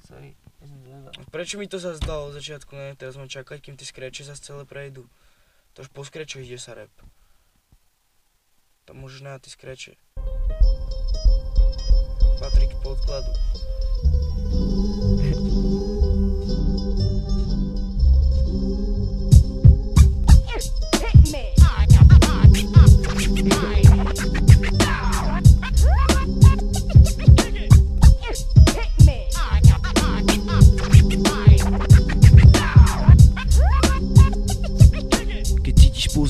sorry, ja som zvedal. Prečo mi to zase dalo od začiatku, ne? Teraz mám čakať, kým tie skreče zase celé prejdú. To už po skrečoch ide sa rap. Tam môžeš nájsť tie skreče. Patrik podkladu.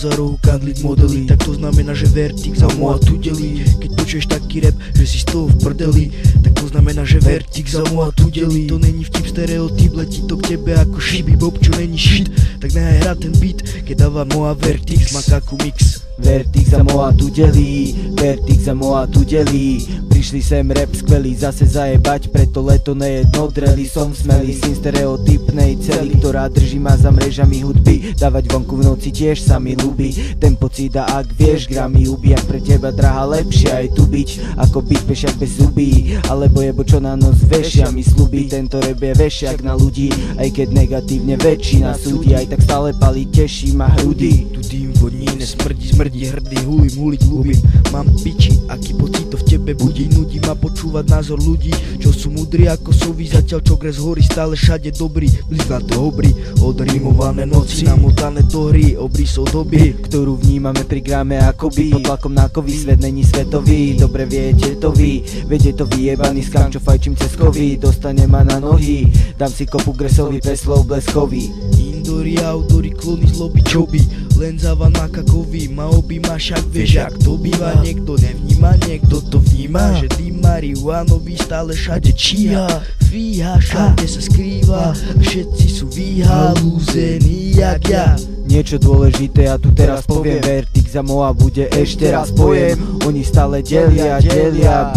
Za rohu kandliť modely, tak to znamená, že Vertix za moa tu delí. Keď počuješ taký rap, že si z toho v prdeli, tak to znamená, že Vertix za moa tu delí. To není vtip, stereotyp, letí to k tebe ako šiby, bob čo není shit, tak nehaj hrať ten beat, keď dáva moa Vertix, makaku mix. Vertix za moa tu delí, Vertix za moa tu delí. Prišli sem rap skvelý, zase zajebať, preto leto nejedno dreli. Som smelý, syn stereotypnej cely, ktorá drží ma za mrežami hudby. Dávať vonku v noci tiež sa mi ľúbi, ten pocit a ak vieš, gramy ubijak pre teba drahá, lepšie aj tu byť, ako byť pešak bez zubí, alebo jebo čo na nos vešia mi slúbi. Tento rap je vešiak na ľudí, aj keď negatívne väčšina súdi, aj tak stále palí, teší ma hrudy. Tu dým vodní, nesmrdí, smrdí, hrdý, hulím, huliť ľúbim. Mám piči, aký pocit to v tebe budí, nudí ma počúvať názor ľudí, čo sú mudrí ako sovy, zatiaľ čo gres horí, stále všade dobrý, bliznaté obry, odrimované noci, namotané do hry, obrysov doby, ktorú vnímame pri gráme akoby pod tlakom na kovy, svet není svetový, dobre viete to vy, viete to vyjebaný skam, čo fajčím cez kovy, dostane ma na nohy, dám si kopu gresovi, preslov bleskový. Indory, outdory, klony, zloby, čoby, len závan makakový, ma objíma, však vieš, jak to býva, niekto nevníma, niekto to vníma, že dým marihuanový stále všade číha, fíha, všade sa skrýva, všetci sú vyhalúzení, jak ja. Niečo dôležité ja tu teraz poviem, Vertix za moa bude ešte raz pojem. Oni stále delia,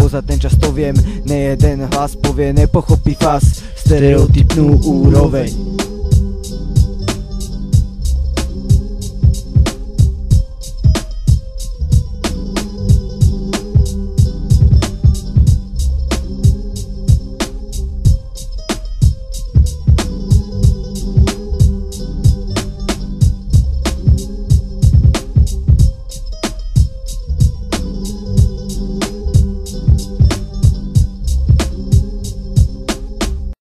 bo za ten čas to viem, nejeden hlas povie, nepochopí fas, stereotypnú úroveň.